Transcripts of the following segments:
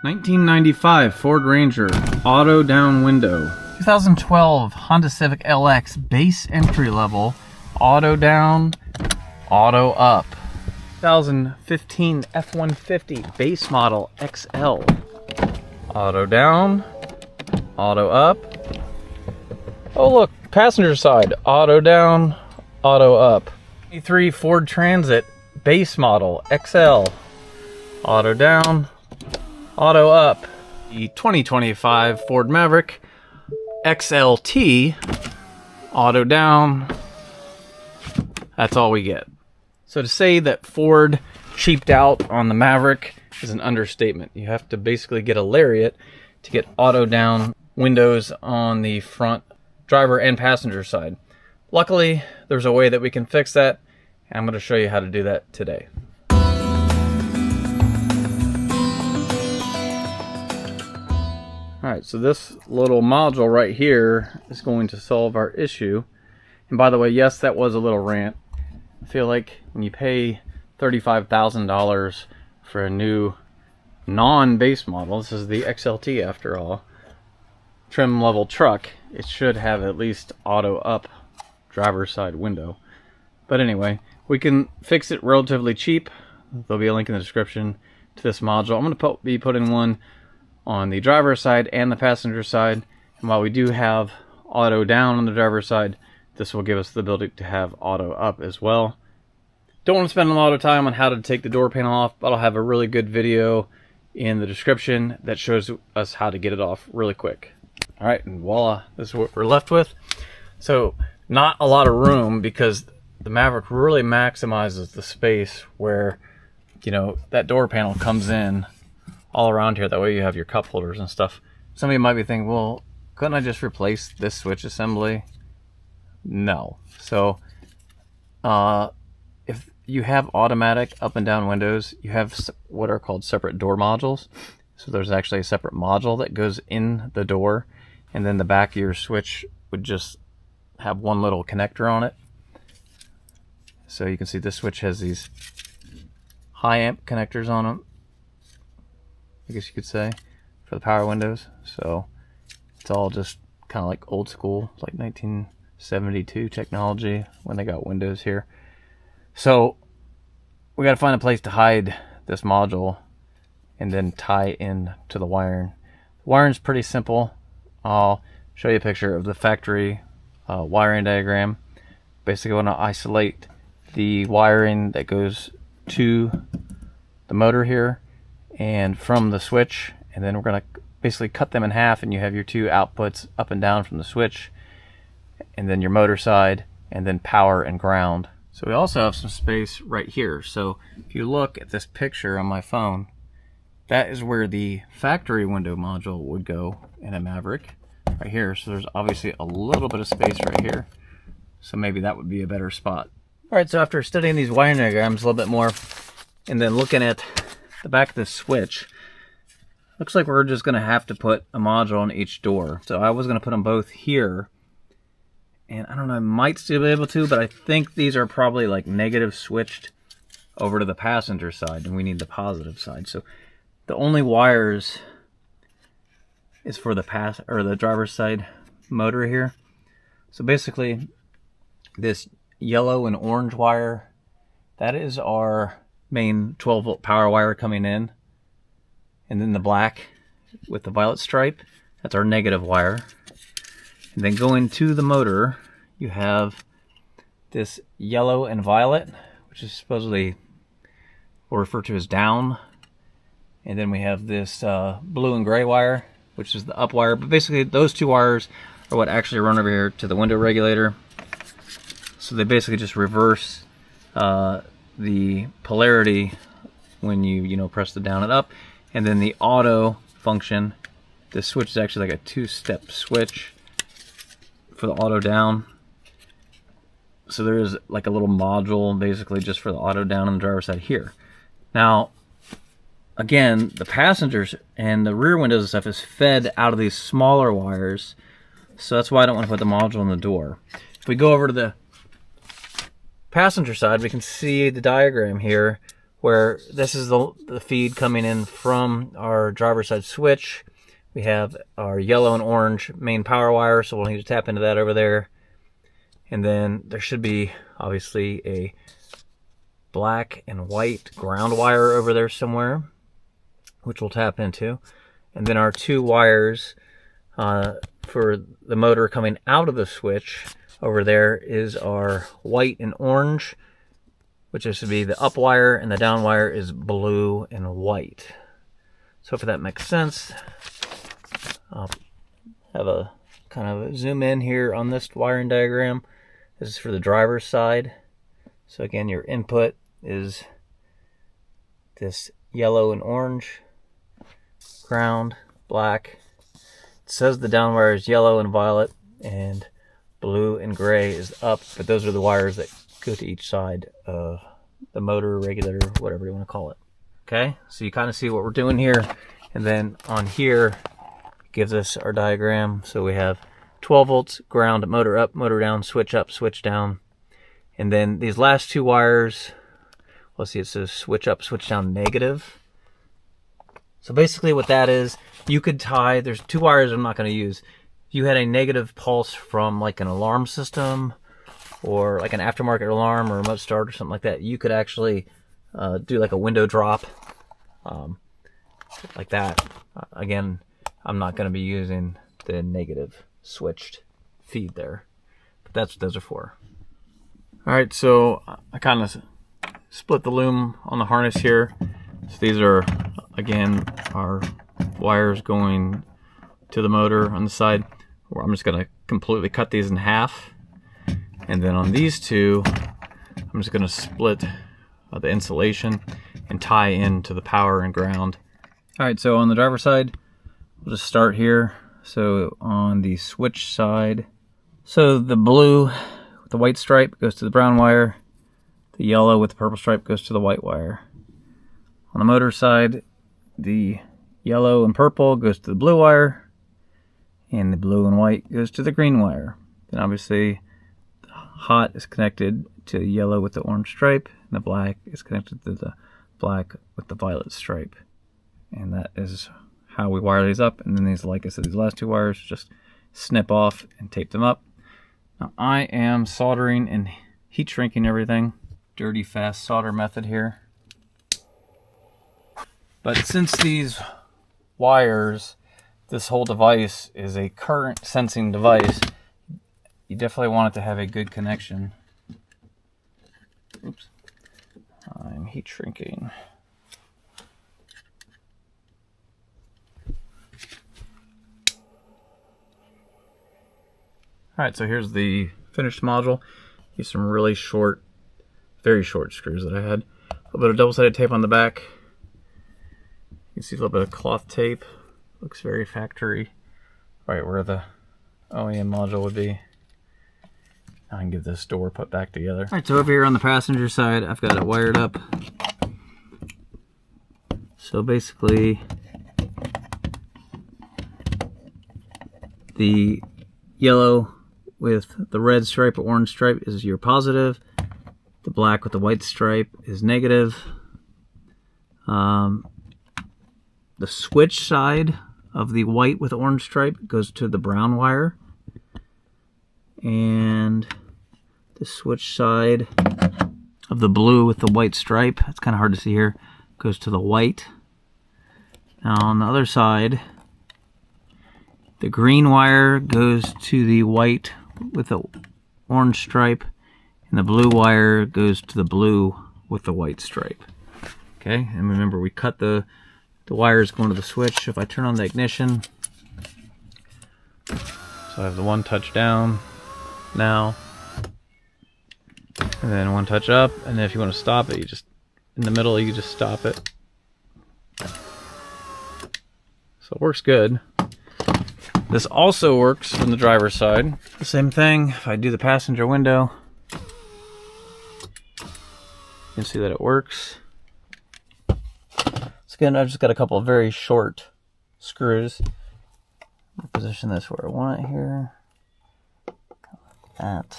1995 Ford Ranger auto down window. 2012 Honda Civic LX base entry level auto down, auto up. 2015 F-150 base model XL auto down, auto up. Oh look, passenger side auto down, auto up. 23 Ford Transit base model XL auto down, auto up. The 2025 Ford Maverick XLT auto down. That's all we get. So to say that Ford cheaped out on the Maverick is an understatement. You have to basically get a Lariat to get auto down windows on the front driver and passenger side. Luckily, there's a way that we can fix that, and I'm going to show you how to do that today. Alright, so this little module right here is going to solve our issue. And by the way, yes, that was a little rant. I feel like when you pay $35,000 for a new non-base model, this is the XLT after all, trim level truck, it should have at least auto up driver's side window. But anyway, we can fix it relatively cheap. There'll be a link in the description to this module. I'm going to be putting one on the driver's side and the passenger side. And while we do have auto down on the driver's side, this will give us the ability to have auto up as well. Don't want to spend a lot of time on how to take the door panel off, but I'll have a really good video in the description that shows us how to get it off really quick. All right, and voila, this is what we're left with. So not a lot of room because the Maverick really maximizes the space where, you know, that door panel comes in all around here. That way you have your cup holders and stuff. Some of you might be thinking, well, couldn't I just replace this switch assembly? No. So if you have automatic up and down windows, you have what are called separate door modules. So there's actually a separate module that goes in the door, and then the back of your switch would just have one little connector on it. So you can see this switch has these high amp connectors on them, I guess you could say, for the power windows. So it's all just kind of like old school, like 1972 technology when they got windows here. So we got to find a place to hide this module and then tie in to the wiring. The wiring's pretty simple. I'll show you a picture of the factory wiring diagram. Basically, I want to isolate the wiring that goes to the motor here and from the switch, and then we're going to basically cut them in half, and you have your two outputs up and down from the switch, and then your motor side, and then power and ground. So we also have some space right here. So if you look at this picture on my phone, that is where the factory window module would go in a Maverick, right here. So there's obviously a little bit of space right here. So maybe that would be a better spot. All right, so after studying these wiring diagrams a little bit more, and then looking at the back of the switch, looks like we're just going to have to put a module on each door. So I was going to put them both here, and I don't know, I might still be able to, but I think these are probably like negative switched over to the passenger side, and we need the positive side. So the only wires is for the the driver's side motor here. So basically, this yellow and orange wire, that is our main 12-volt power wire coming in, and then the black with the violet stripe, that's our negative wire. And then going to the motor, you have this yellow and violet, which is supposedly we'll refer to as down, and then we have this blue and gray wire, which is the up wire. But basically those two wires are what actually run over here to the window regulator. So they basically just reverse the polarity when you press the down and up. And then the auto function, this switch is actually like a two-step switch for the auto down. So there is like a little module basically just for the auto down on the driver's side here. Now again, the passengers and the rear windows and stuff is fed out of these smaller wires, so that's why I don't want to put the module in the door. If we go over to the passenger side, we can see the diagram here where this is the feed coming in from our driver's side switch. We have our yellow and orange main power wire, so we'll need to tap into that over there. And then there should be obviously a black and white ground wire over there somewhere, which we'll tap into. And then our 2 wires for the motor coming out of the switch over there is our white and orange, which is to be the up wire, and the down wire is blue and white. So if that makes sense, I'll have a kind of a zoom in here on this wiring diagram. This is for the driver's side. So again, your input is this yellow and orange, ground, black. It says the down wire is yellow and violet, and blue and gray is up, but those are the wires that go to each side of the motor, regulator, whatever you want to call it. Okay, so you kind of see what we're doing here. And then on here, gives us our diagram. So we have 12 volts, ground, motor up, motor down, switch up, switch down. And then these last 2 wires, let's see, it says switch up, switch down, negative. So basically what that is, you could tie, there's 2 wires I'm not going to use. If you had a negative pulse from like an alarm system or like an aftermarket alarm or remote start or something like that, you could actually do like a window drop like that. Again, I'm not going to be using the negative switched feed there, but that's what those are for. All right, so I kind of split the loom on the harness here. So these are, again, our wires going to the motor on the side. I'm just going to completely cut these in half. And then on these 2, I'm just going to split the insulation and tie into the power and ground. All right, so on the driver's side, we'll just start here. So on the switch side, so the blue with the white stripe goes to the brown wire. The yellow with the purple stripe goes to the white wire. On the motor side, the yellow and purple goes to the blue wire, and the blue and white goes to the green wire. Then obviously, the hot is connected to the yellow with the orange stripe, and the black is connected to the black with the violet stripe. And that is how we wire these up. And then these, like I said, these last 2 wires, just snip off and tape them up. Now I am soldering and heat shrinking everything. Dirty, fast solder method here. But since these wires, this whole device is a current sensing device, you definitely want it to have a good connection. Oops. I'm heat shrinking. Alright, so here's the finished module. Use some really short, very short screws that I had. A little bit of double-sided tape on the back. You can see a little bit of cloth tape. Looks very factory. Right where the OEM module would be. Now I can get this door put back together. Alright, so over here on the passenger side, I've got it wired up. So basically, the yellow with the red stripe or orange stripe is your positive. The black with the white stripe is negative. The switch side of the white with the orange stripe goes to the brown wire. And the switch side of the blue with the white stripe, it's kind of hard to see here, goes to the white. Now on the other side, the green wire goes to the white with the orange stripe, and the blue wire goes to the blue with the white stripe. Okay, and remember we cut the wires going to the switch. If I turn on the ignition, so I have the 1 touch down now, and then 1 touch up, and then if you want to stop it, you just, in the middle, you just stop it. So it works good. This also works from the driver's side. The same thing, if I do the passenger window, you can see that it works. So again, I've just got a couple of very short screws. I'll position this where I want it here. Like that.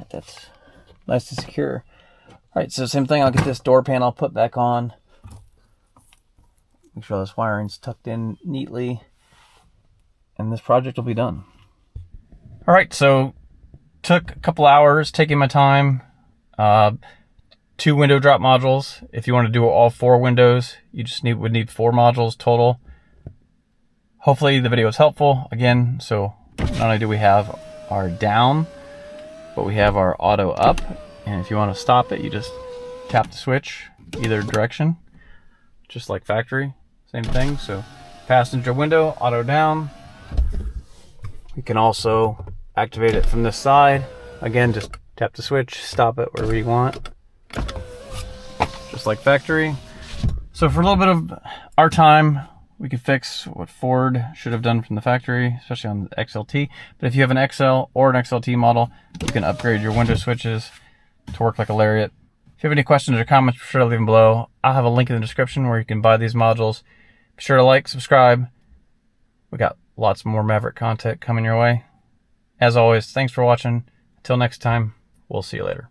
right, that's nice and secure. All right, so same thing, I'll get this door panel put back on. Make sure this wiring's tucked in neatly, and this project will be done. All right, so took a couple hours, taking my time. 2 window drop modules. If you want to do all 4 windows, you just would need 4 modules total. Hopefully the video was helpful. Again, so not only do we have our down, but we have our auto up. And if you want to stop it, you just tap the switch either direction, just like factory. Same thing. So passenger window, auto down. We can also activate it from this side. Again, just tap the switch, stop it wherever you want, just like factory. So for a little bit of our time, we can fix what Ford should have done from the factory, especially on the XLT. But if you have an XL or an XLT model, you can upgrade your window switches to work like a Lariat. If you have any questions or comments, be sure to leave them below. I'll have a link in the description where you can buy these modules. Be sure to like, subscribe. We got lots more Maverick content coming your way. As always, thanks for watching. Until next time, we'll see you later.